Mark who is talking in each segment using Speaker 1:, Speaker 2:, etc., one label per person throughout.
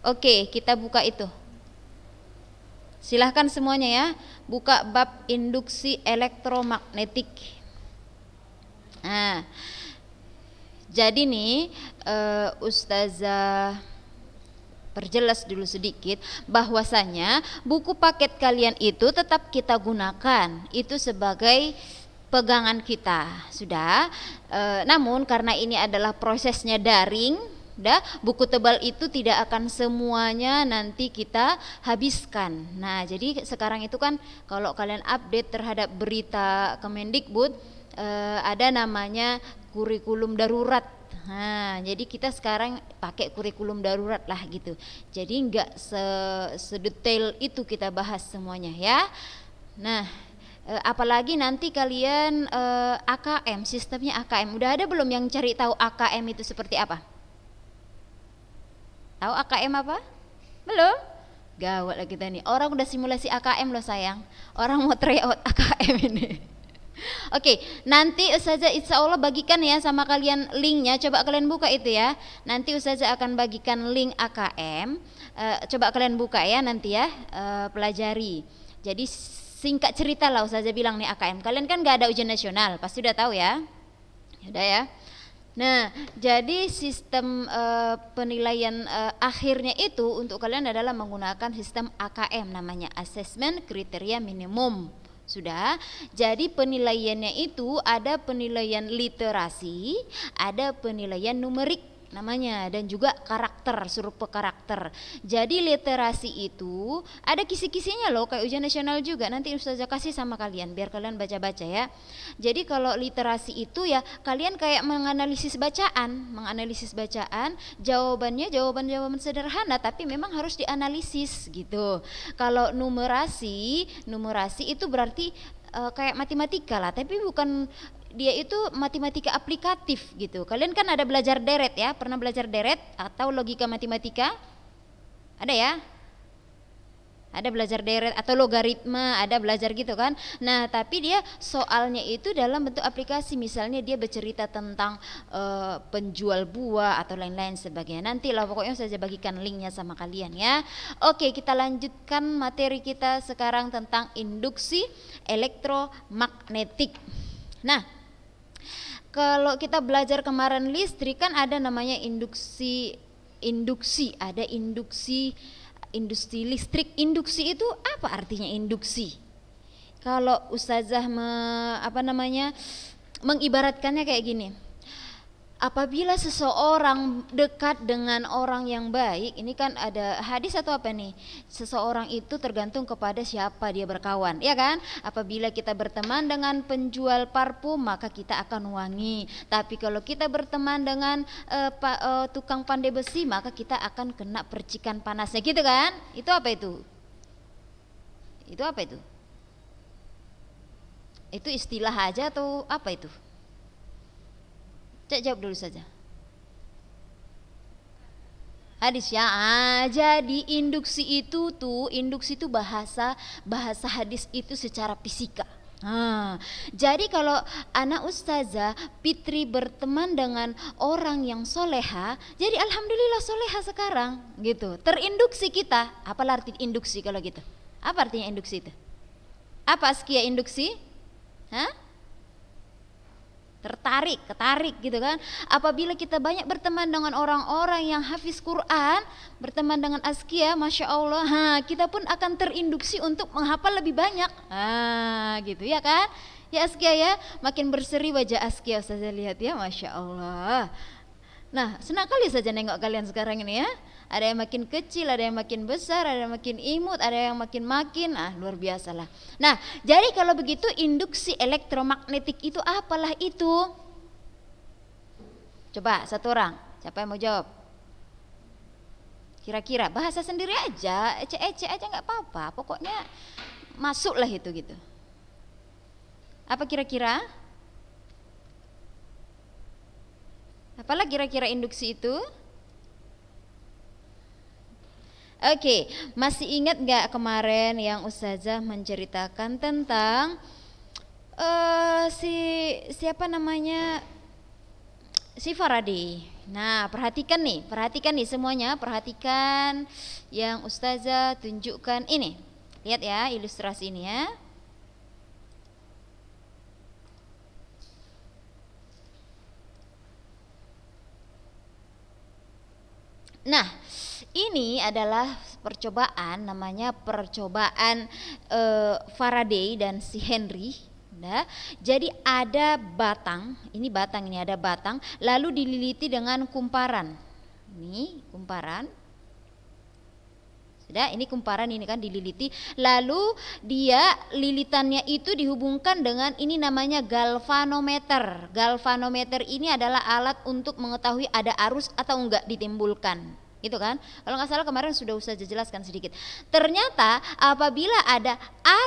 Speaker 1: Oke, kita buka itu. Silahkan semuanya ya, buka bab induksi elektromagnetik. Nah, jadi nih Ustazah perjelas dulu sedikit bahwasanya buku paket kalian itu tetap kita gunakan itu sebagai pegangan kita, sudah. Namun karena ini adalah prosesnya daring, buku tebal itu tidak akan semuanya nanti kita habiskan. Nah, jadi sekarang itu kan kalau kalian update terhadap berita Kemendikbud, ada namanya kurikulum darurat. Nah, jadi kita sekarang pakai kurikulum darurat lah gitu. Jadi nggak sedetail itu kita bahas semuanya ya. Nah, apalagi nanti kalian AKM, sistemnya AKM. Udah ada belum yang cari tahu AKM itu seperti apa? Tahu AKM apa? Belum? Gawat lah kita nih. Orang udah simulasi AKM loh sayang. Orang mau try out AKM ini. Oke, nanti Ustazah insya Allah bagikan ya sama kalian linknya. Coba kalian buka itu ya. Nanti Ustazah akan bagikan link AKM. Coba kalian buka ya nanti ya, pelajari. Jadi singkat cerita lah Ustazah bilang nih AKM. Kalian kan gak ada ujian nasional, pasti udah tahu ya. Udah ya. Nah, jadi sistem penilaian akhirnya itu untuk kalian adalah menggunakan sistem AKM, namanya Assessment Kriteria Minimum. Sudah. Jadi penilaiannya itu ada penilaian literasi, ada penilaian numerik namanya, dan juga karakter, survei karakter. Jadi literasi itu ada kisi-kisinya loh, kayak ujian nasional juga. Nanti Ustazah kasih sama kalian biar kalian baca-baca ya. Jadi kalau literasi itu ya kalian kayak menganalisis bacaan, jawabannya jawaban sederhana tapi memang harus dianalisis gitu. Kalau numerasi itu berarti kayak matematika lah, tapi bukan, dia itu matematika aplikatif gitu. Kalian kan ada belajar deret ya, pernah belajar deret atau logika matematika? Ada ya? Ada belajar deret atau logaritma, ada belajar gitu kan. Nah, tapi dia soalnya itu dalam bentuk aplikasi. Misalnya dia bercerita tentang penjual buah atau lain-lain sebagainya. Nanti lah pokoknya saya bagikan linknya sama kalian ya. Oke, kita lanjutkan materi kita sekarang tentang induksi elektromagnetik. Nah, kalau kita belajar kemarin listrik kan ada namanya induksi, ada induksi listrik. Induksi itu apa artinya induksi? Kalau Ustazah mengibaratkannya kayak gini. Apabila seseorang dekat dengan orang yang baik, ini kan ada hadis atau apa nih? Seseorang itu tergantung kepada siapa dia berkawan, ya kan? Apabila kita berteman dengan penjual parfum, maka kita akan wangi. Tapi kalau kita berteman dengan tukang pandai besi, maka kita akan kena percikan panasnya, gitu kan? Itu apa itu? Itu apa itu? Itu istilah aja atau apa itu? Cek jawab dulu saja. Hadis ya. Jadi induksi itu bahasa hadis itu secara fisika. Jadi kalau anak Ustazah Fitri berteman dengan orang yang soleha, jadi alhamdulillah soleha sekarang gitu. Terinduksi kita. Apa arti induksi kalau gitu? Apa artinya induksi itu? Apa askia induksi? Ketarik gitu kan. Apabila kita banyak berteman dengan orang-orang yang hafiz Quran, berteman dengan askia, Masya Allah, kita pun akan terinduksi untuk menghafal lebih banyak. Gitu ya kan. Ya askia ya, makin berseri wajah askia saya lihat ya, Masya Allah. Nah, senang kali saja nengok kalian sekarang ini ya. Ada yang makin kecil, ada yang makin besar, ada yang makin imut, ada yang makin luar biasa lah. Nah, jadi kalau begitu induksi elektromagnetik itu apalah itu? Coba satu orang, siapa yang mau jawab? Kira-kira bahasa sendiri aja, ece-ece aja nggak apa-apa, pokoknya masuklah itu gitu. Apa kira-kira? Apalah kira-kira induksi itu? Oke, masih ingat gak kemarin yang Ustazah menceritakan tentang siapa namanya, si Faraday Nah, perhatikan nih semuanya, perhatikan yang Ustazah tunjukkan ini. Lihat ya ilustrasi ini ya. Nah, ini adalah percobaan, namanya percobaan Faraday dan si Henry. Nah, jadi ada batang, ini ada batang, lalu dililiti dengan kumparan. Ini kumparan. Sudah, ini kumparan ini kan dililiti, lalu dia lilitannya itu dihubungkan dengan ini namanya galvanometer. Galvanometer ini adalah alat untuk mengetahui ada arus atau enggak ditimbulkan. Gitu kan? Kalau nggak salah kemarin sudah usah jelaskan sedikit. Ternyata apabila ada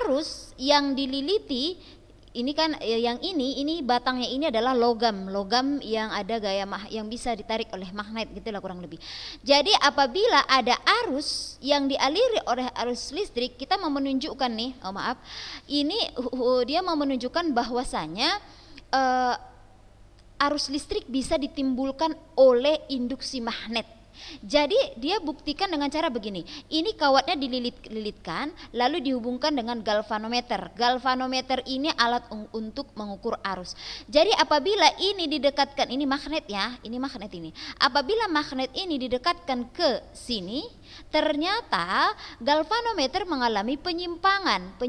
Speaker 1: arus yang dililiti, ini kan yang ini batangnya ini adalah logam yang ada gaya yang bisa ditarik oleh magnet gitulah kurang lebih. Jadi apabila ada arus yang dialiri oleh arus listrik, kita mau menunjukkan nih, ini dia mau menunjukkan bahwasanya arus listrik bisa ditimbulkan oleh induksi magnet. Jadi dia buktikan dengan cara begini. Ini kawatnya dililitkan lalu dihubungkan dengan galvanometer. Galvanometer ini alat untuk mengukur arus. Jadi apabila ini didekatkan, ini magnet ya, ini magnet ini. Apabila magnet ini didekatkan ke sini, ternyata galvanometer mengalami penyimpangan,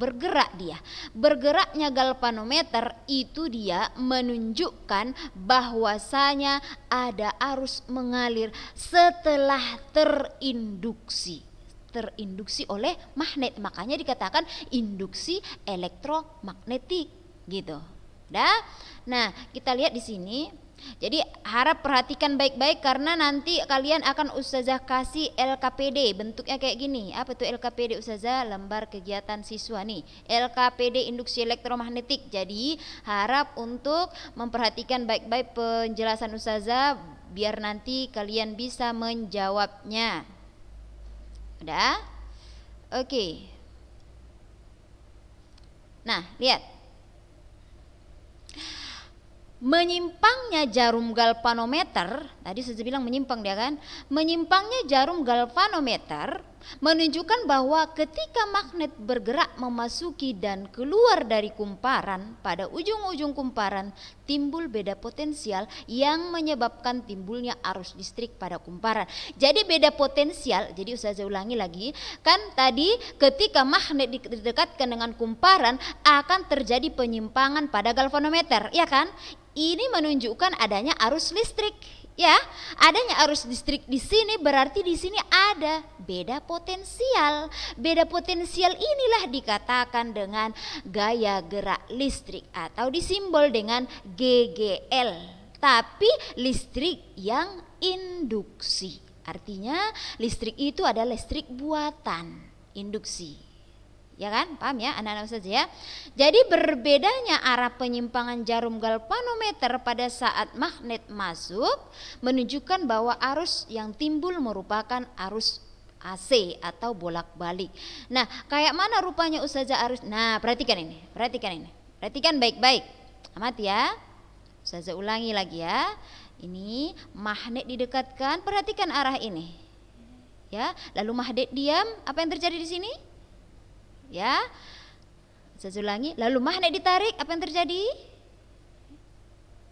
Speaker 1: bergerak dia. Bergeraknya galvanometer itu dia menunjukkan bahwasanya ada arus mengalir setelah terinduksi oleh magnet, makanya dikatakan induksi elektromagnetik gitu. Nah, kita lihat di sini. Jadi harap perhatikan baik-baik karena nanti kalian akan Ustazah kasih LKPD bentuknya kayak gini. Apa tuh LKPD Ustazah? Lembar kegiatan siswa nih. LKPD induksi elektromagnetik. Jadi harap untuk memperhatikan baik-baik penjelasan Ustazah biar nanti kalian bisa menjawabnya. Udah? Oke. Nah, lihat. Menyimpangnya jarum galvanometer, tadi saya bilang menyimpang dia kan. Menyimpangnya jarum galvanometer menunjukkan bahwa ketika magnet bergerak memasuki dan keluar dari kumparan, pada ujung-ujung kumparan timbul beda potensial yang menyebabkan timbulnya arus listrik pada kumparan. Jadi beda potensial, jadi saya ulangi lagi, kan tadi ketika magnet didekatkan dengan kumparan akan terjadi penyimpangan pada galvanometer, ya kan? Ini menunjukkan adanya arus listrik. Ya, adanya arus listrik di sini berarti di sini ada beda potensial. Beda potensial inilah dikatakan dengan gaya gerak listrik atau disimbol dengan GGL. Tapi listrik yang induksi. Artinya listrik itu adalah listrik buatan, induksi. Ya kan? Paham ya anak-anak saja ya. Jadi berbedanya arah penyimpangan jarum galvanometer pada saat magnet masuk menunjukkan bahwa arus yang timbul merupakan arus AC atau bolak-balik. Nah, kayak mana rupanya Ustazah arus? Nah, perhatikan ini. Perhatikan baik-baik. Amat ya. Ustazah ulangi lagi ya. Ini magnet didekatkan, perhatikan arah ini. Ya, lalu magnet diam, apa yang terjadi di sini? Ya, saya ulangi. Lalu magnet ditarik, apa yang terjadi?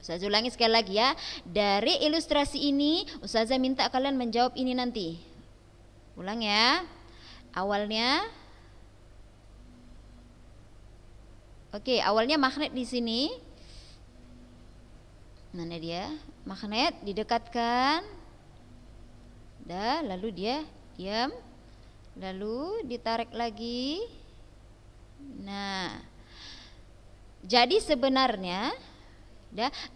Speaker 1: Saya ulangi sekali lagi ya. Dari ilustrasi ini, Ustazah minta kalian menjawab ini nanti. Ulang ya. Awalnya, oke, awalnya magnet di sini. Mana dia? Magnet didekatkan. Lalu dia diam. Lalu ditarik lagi. Nah, jadi sebenarnya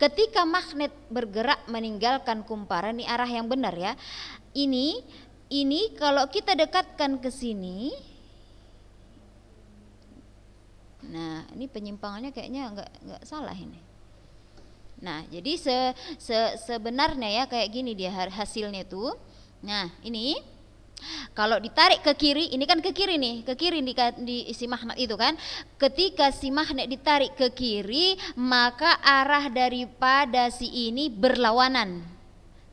Speaker 1: ketika magnet bergerak meninggalkan kumparan, ini arah yang benar ya. Ini kalau kita dekatkan ke sini. Nah, ini penyimpangannya kayaknya enggak salah ini. Nah, jadi sebenarnya ya kayak gini dia hasilnya tuh. Nah, ini kalau ditarik ke kiri, ini kan ke kiri nih, di si magnet itu kan. Ketika si magnet ditarik ke kiri, maka arah daripada si ini berlawanan.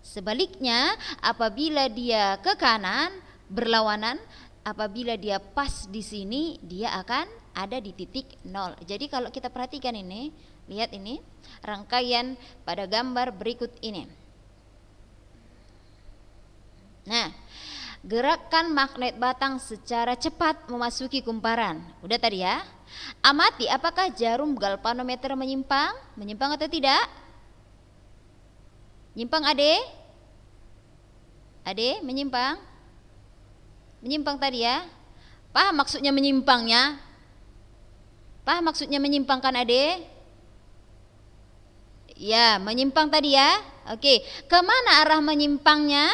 Speaker 1: Sebaliknya, apabila dia ke kanan berlawanan, apabila dia pas di sini, dia akan ada di titik 0. Jadi kalau kita perhatikan ini, lihat ini rangkaian pada gambar berikut ini. Nah, gerakan magnet batang secara cepat memasuki kumparan. Udah tadi ya. Amati apakah jarum galvanometer menyimpang? Menyimpang atau tidak? Nyimpang Ade? Ade menyimpang? Menyimpang tadi ya? Paham maksudnya menyimpangnya? Paham maksudnya menyimpangkan Ade? Ya, menyimpang tadi ya. Oke, kemana arah menyimpangnya?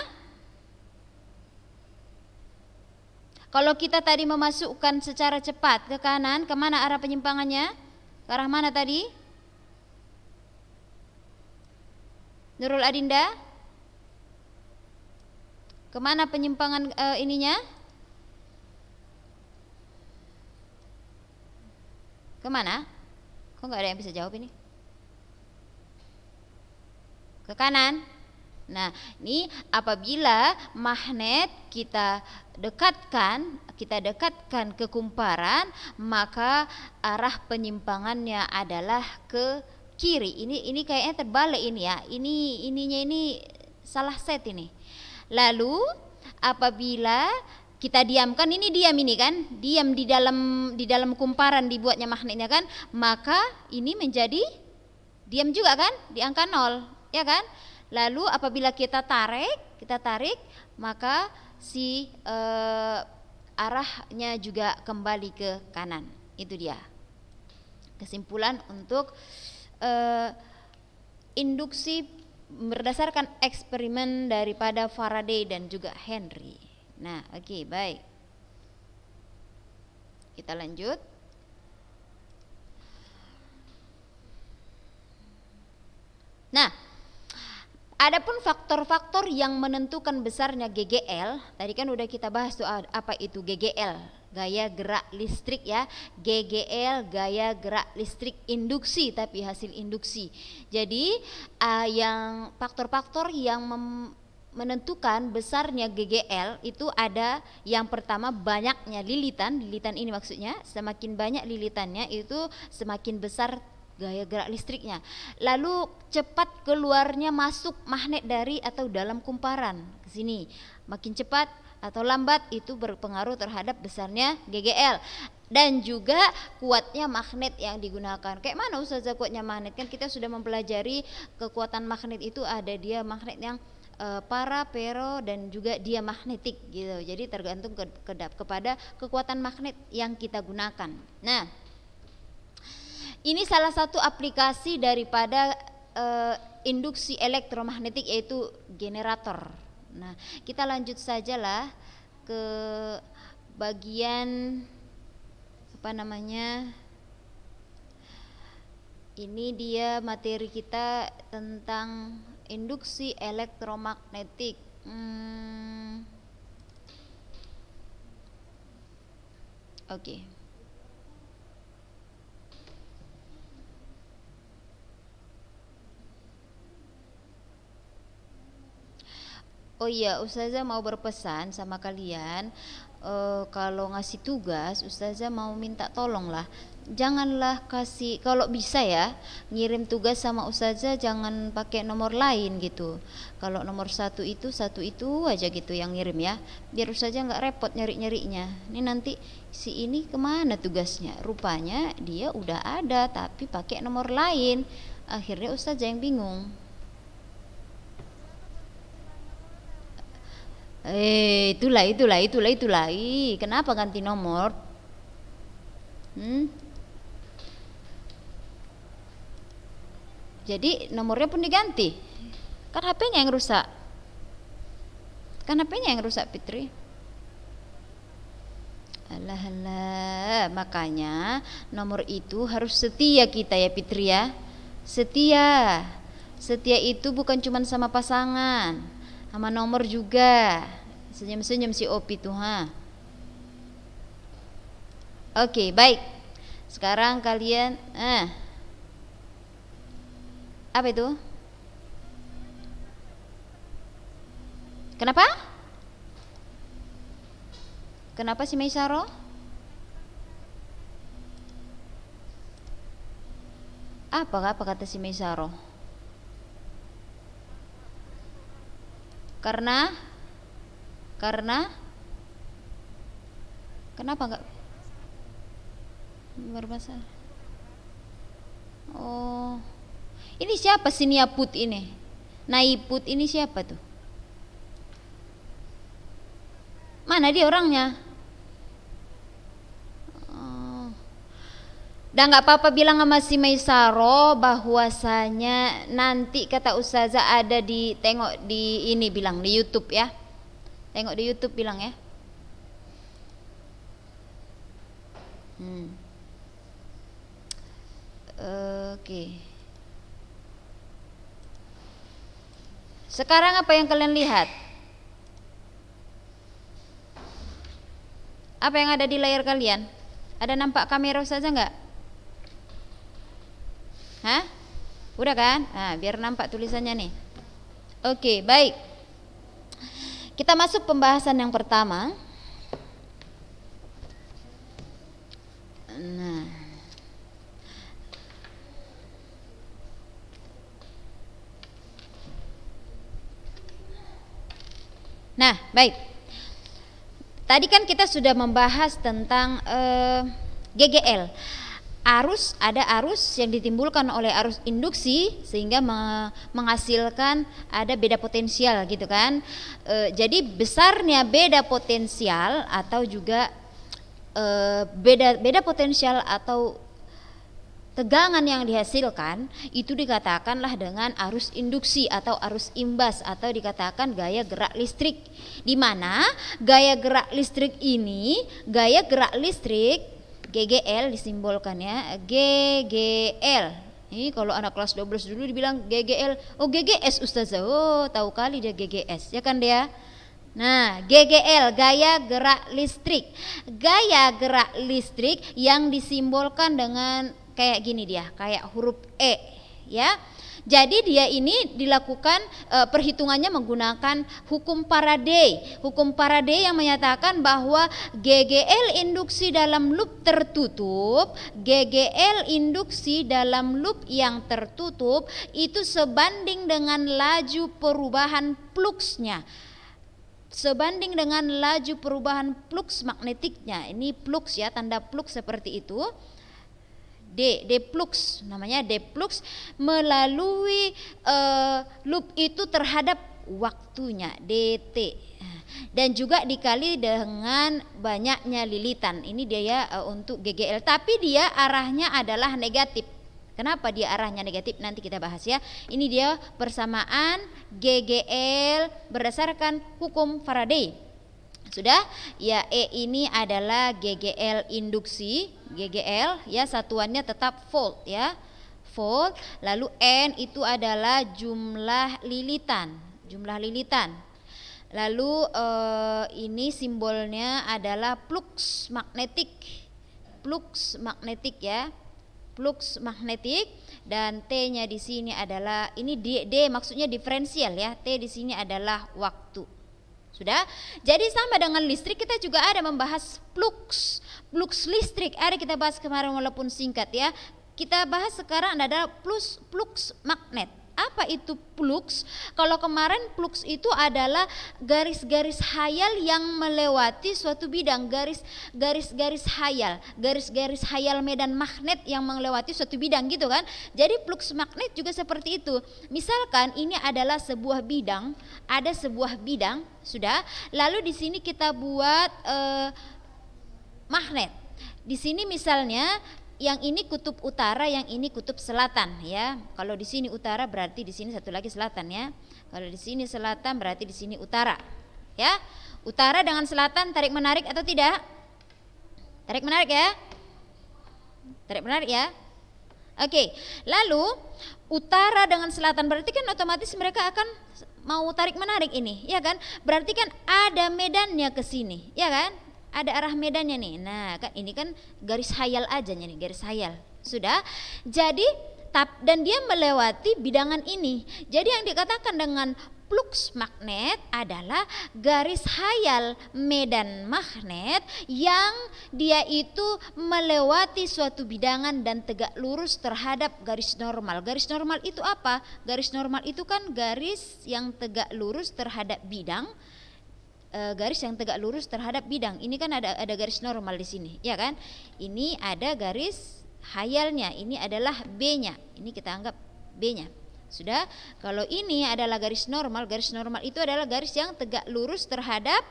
Speaker 1: Kalau kita tadi memasukkan secara cepat ke kanan, kemana arah penyimpangannya? Ke arah mana tadi? Nurul Adinda? Kemana penyimpangan ininya? Kemana? Kok nggak ada yang bisa jawab ini? Ke kanan. Nah, ini apabila magnet kita dekatkan ke kumparan, maka arah penyimpangannya adalah ke kiri. Ini kayaknya terbalik ini ya. Ini salah set ini. Lalu apabila kita diamkan, ini diam ini kan, diam di dalam kumparan dibuatnya magnetnya kan, maka ini menjadi diam juga kan, di angka 0, ya kan? Lalu apabila kita tarik, maka si arahnya juga kembali ke kanan. Itu dia kesimpulan untuk induksi berdasarkan eksperimen daripada Faraday dan juga Henry. Nah, oke, baik. Kita lanjut. Nah, adapun faktor-faktor yang menentukan besarnya GGL, tadi kan udah kita bahas tuh apa itu GGL, gaya gerak listrik ya. GGL gaya gerak listrik induksi, tapi hasil induksi. Jadi yang faktor-faktor yang menentukan besarnya GGL itu ada yang pertama banyaknya lilitan ini maksudnya, semakin banyak lilitannya itu semakin besar gaya gerak listriknya. Lalu cepat keluarnya masuk magnet dari atau dalam kumparan ke sini. Makin cepat atau lambat itu berpengaruh terhadap besarnya GGL. Dan juga kuatnya magnet yang digunakan. Kayak mana Ustazah kuatnya magnet? Kan kita sudah mempelajari kekuatan magnet itu ada dia magnet yang para, pero, dan juga dia magnetik gitu. Jadi tergantung kepada kekuatan magnet yang kita gunakan. Nah, ini salah satu aplikasi daripada induksi elektromagnetik, yaitu generator. Nah, kita lanjut sajalah ke bagian apa namanya? Ini dia materi kita tentang induksi elektromagnetik. Oke. Oh iya, Ustazah mau berpesan sama kalian, kalau ngasih tugas, Ustazah mau minta tolong lah, janganlah kasih, kalau bisa ya, ngirim tugas sama Ustazah jangan pakai nomor lain gitu. Kalau nomor satu itu aja gitu yang ngirim ya, biar Ustazah nggak repot nyari-nyarinya. Ini nanti si ini kemana tugasnya? Rupanya dia udah ada tapi pakai nomor lain, akhirnya Ustazah yang bingung. Itulah. Kenapa ganti nomor? Jadi nomornya pun diganti. Kan HP-nya yang rusak. Fitri. Alah, makanya nomor itu harus setia kita ya Fitri ya. Setia itu bukan cuma sama pasangan, sama nomor juga. Senyum-senyum si Opi tuh Oke, baik. Sekarang kalian apa itu? Kenapa? Kenapa si Maisaro? Apa kata si Maisaro? Karena kenapa enggak bermasalah? Oh, ini siapa si Niaput ini? Naiput ini siapa tuh? Mana dia orangnya? Dan nggak apa-apa bilang sama si Maisaro bahwasanya nanti kata Ustazah ada di tengok di ini, bilang di YouTube ya. Tengok di YouTube bilang ya. Oke. Sekarang apa yang kalian lihat? Apa yang ada di layar kalian? Ada nampak kamera Ustazah nggak? Hah? Udah kan? Nah, biar nampak tulisannya nih. Oke, baik. Kita masuk pembahasan yang pertama. Nah, baik. Tadi kan kita sudah membahas tentang GGL. Ada arus yang ditimbulkan oleh arus induksi sehingga menghasilkan ada beda potensial gitu kan. Jadi besarnya beda potensial atau juga beda potensial atau tegangan yang dihasilkan itu dikatakanlah dengan arus induksi atau arus imbas atau dikatakan gaya gerak listrik, di mana gaya gerak listrik GGL disimbolkan ya, GGL. Ini kalau anak kelas 12 dulu dibilang GGL, oh GGS Ustazah, oh tahu kali dia GGS, ya kan dia. Nah, GGL gaya gerak listrik. Gaya gerak listrik yang disimbolkan dengan kayak gini dia, kayak huruf E ya. Jadi dia ini dilakukan perhitungannya menggunakan hukum Faraday. Hukum Faraday yang menyatakan bahwa GGL induksi dalam loop tertutup, GGL induksi dalam loop yang tertutup itu sebanding dengan laju perubahan fluksnya. Sebanding dengan laju perubahan flux magnetiknya. Ini flux ya, tanda flux seperti itu. D flux namanya, D flux melalui loop itu terhadap waktunya dt, dan juga dikali dengan banyaknya lilitan. Ini dia ya untuk GGL, tapi dia arahnya adalah negatif. Kenapa dia arahnya negatif? Nanti kita bahas ya. Ini dia persamaan GGL berdasarkan hukum Faraday. Sudah? Ya, E ini adalah GGL induksi, GGL ya, satuannya tetap volt ya. Volt, lalu N itu adalah jumlah lilitan. Lalu ini simbolnya adalah flux magnetik. Flux magnetik ya. Flux magnetik, dan T-nya di sini adalah ini D maksudnya diferensial ya. T di sini adalah waktu. Sudah? Jadi sama dengan listrik kita juga ada membahas flux listrik. Ada kita bahas kemarin walaupun singkat ya. Kita bahas sekarang ada flux magnet. Apa itu flux? Kalau kemarin flux itu adalah garis-garis khayal yang melewati suatu bidang, garis-garis khayal medan magnet yang melewati suatu bidang gitu kan. Jadi flux magnet juga seperti itu. Misalkan ini adalah sebuah bidang, ada sebuah bidang, sudah. Lalu di sini kita buat magnet. Di sini misalnya yang ini kutub utara, yang ini kutub selatan ya. Kalau di sini utara berarti di sini satu lagi selatan ya. Kalau di sini selatan berarti di sini utara. Ya. Utara dengan selatan tarik menarik atau tidak? Tarik menarik ya? Tarik menarik ya? Oke. Lalu utara dengan selatan berarti kan otomatis mereka akan mau tarik menarik ini, ya kan? Berarti kan ada medannya ke sini, ya kan? Ada arah medannya nih. Nah, kan ini kan garis khayal aja nih, garis khayal. Sudah. Jadi dan dia melewati bidangan ini. Jadi yang dikatakan dengan flux magnet adalah garis khayal medan magnet yang dia itu melewati suatu bidangan dan tegak lurus terhadap garis normal. Garis normal itu apa? Garis normal itu kan garis yang tegak lurus terhadap bidang. Garis yang tegak lurus terhadap bidang. Ini kan ada garis normal di sini, ya kan? Ini ada garis khayalnya. Ini adalah B-nya. Ini kita anggap B-nya. Sudah, kalau ini adalah garis normal itu adalah garis yang tegak lurus terhadap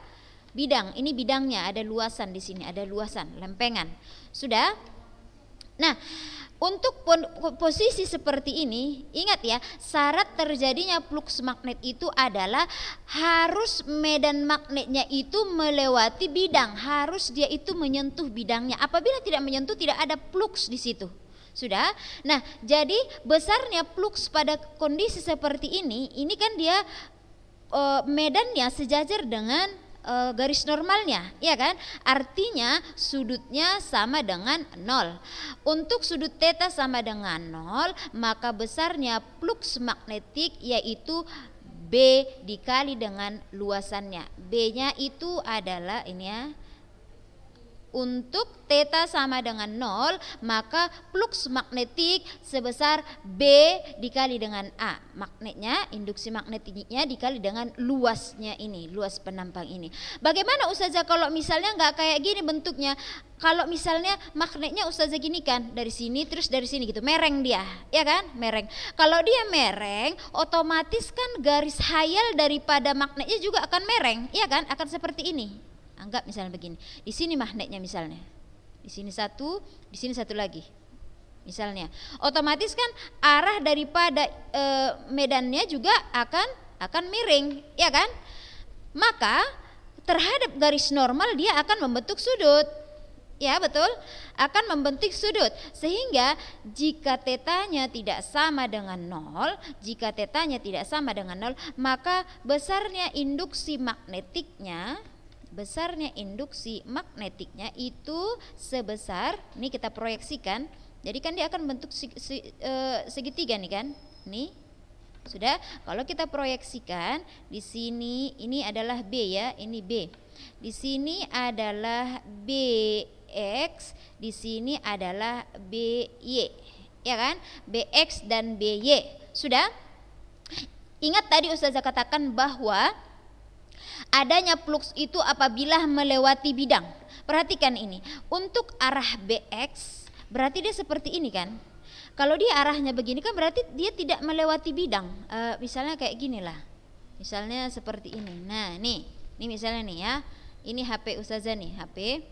Speaker 1: bidang. Ini bidangnya, ada luasan di sini, ada luasan, lempengan. Sudah. Nah, untuk posisi seperti ini, ingat ya, syarat terjadinya flux magnet itu adalah harus medan magnetnya itu melewati bidang, harus dia itu menyentuh bidangnya. Apabila tidak menyentuh, tidak ada flux di situ. Sudah. Nah, jadi besarnya flux pada kondisi seperti ini kan dia medannya sejajar dengan garis normalnya, ya kan? Artinya sudutnya sama dengan 0. Untuk sudut theta sama dengan 0, maka besarnya flux magnetik yaitu B dikali dengan luasannya. B-nya itu adalah ini ya. Untuk theta sama dengan 0, maka flux magnetik sebesar B dikali dengan A. Magnetnya, induksi magnetiknya dikali dengan luasnya ini, luas penampang ini. Bagaimana Ustazah kalau misalnya nggak kayak gini bentuknya? Kalau misalnya magnetnya Ustazah gini kan, dari sini terus dari sini gitu, mereng dia, ya kan? Mereng. Kalau dia mereng, otomatis kan garis khayal daripada magnetnya juga akan mereng, ya kan? Akan seperti ini. Anggap misalnya begini, di sini magnetnya misalnya, di sini satu lagi, misalnya, otomatis kan arah daripada medannya juga akan miring, ya kan? Maka terhadap garis normal dia akan membentuk sudut, ya betul, akan membentuk sudut. Sehingga jika tetanya tidak sama dengan 0, maka besarnya induksi magnetiknya itu sebesar, ini kita proyeksikan, jadi kan dia akan bentuk segitiga nih kan, nih sudah. Kalau kita proyeksikan di sini, ini adalah B ya, ini B, di sini adalah BX, di sini adalah BY, ya kan, BX dan BY. Sudah. Ingat tadi Ustazah katakan bahwa adanya flux itu apabila melewati bidang. Perhatikan ini, untuk arah BX berarti dia seperti ini kan. Kalau dia arahnya begini kan berarti dia tidak melewati bidang. Misalnya kayak gini lah, misalnya seperti ini. Nah ini misalnya nih ya, ini HP Ustazah nih, HP.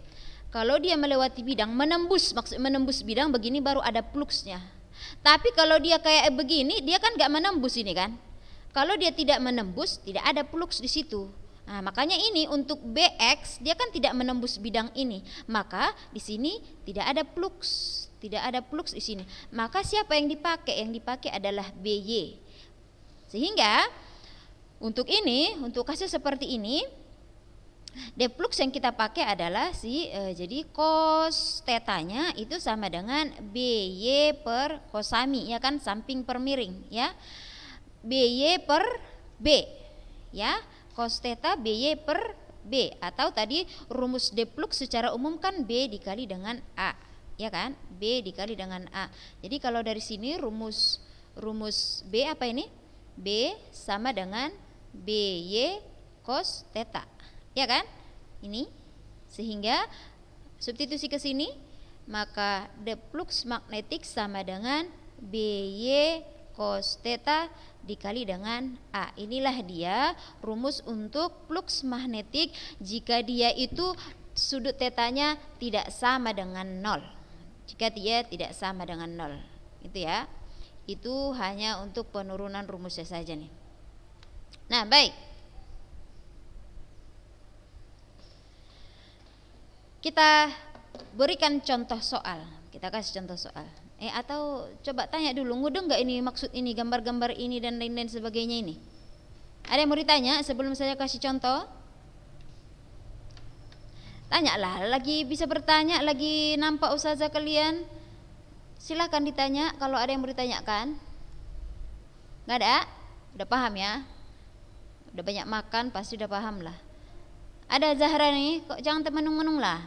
Speaker 1: Kalau dia melewati bidang, maksud menembus bidang begini baru ada fluxnya. Tapi kalau dia kayak begini, dia kan gak menembus ini kan. Kalau dia tidak menembus, tidak ada flux di situ. Nah, makanya ini untuk BX dia kan tidak menembus bidang ini, maka di sini tidak ada flux di sini. Maka siapa yang dipakai? Yang dipakai adalah BY. Sehingga untuk kasus seperti ini, deflux yang kita pakai adalah jadi cos tetanya itu sama dengan BY per cosami, ya kan, samping per miring ya. BY per B ya. Cos theta BY per B, atau tadi rumus deflux secara umum kan B dikali dengan A, ya kan? B dikali dengan A. Jadi kalau dari sini rumus B apa ini? B sama dengan BY cos theta, ya kan? Ini, sehingga substitusi ke sini, maka deflux magnetik sama dengan BY cos theta dikali dengan A. Inilah dia rumus untuk flux magnetik jika dia itu sudut tetanya tidak sama dengan 0. Jika dia tidak sama dengan 0. Itu ya. Itu hanya untuk penurunan rumusnya saja nih. Nah, baik. Kita berikan contoh soal. Kita kasih contoh soal. Atau coba tanya dulu, ngudeng nggak ini maksud ini, gambar-gambar ini dan lain-lain sebagainya ini? Ada yang mau ditanya sebelum saya kasih contoh? Tanyalah, lagi bisa bertanya, lagi nampak Ustazah kalian? Silakan ditanya kalau ada yang mau ditanyakan. Nggak ada? Udah paham ya? Udah banyak makan pasti udah paham lah. Ada Zahra nih, kok jangan termenung-menung lah.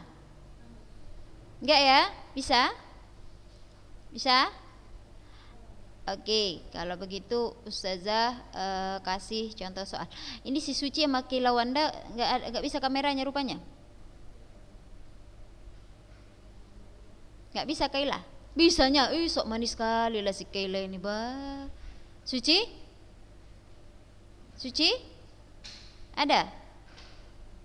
Speaker 1: Enggak ya? Bisa? Bisa? Oke, kalau begitu Ustazah kasih contoh soal. Ini si Suci sama Kila Wanda nggak bisa kameranya rupanya. Nggak bisa Kaila. Bisanya, sok manis sekali lah si Kaila ini, bah. Suci? Suci? Ada?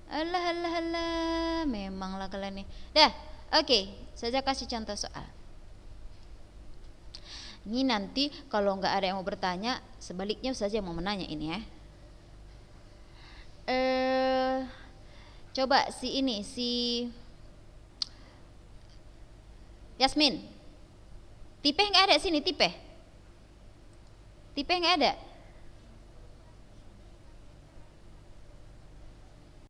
Speaker 1: Alah, alah, alah, memanglah kalian nih. Dah, oke, Ustazah kasih contoh soal. Ini nanti kalau nggak ada yang mau bertanya, sebaliknya Ustazah yang mau menanya ini ya. Coba si Yasmin. Tipeh nggak ada sini, Tipeh nggak ada.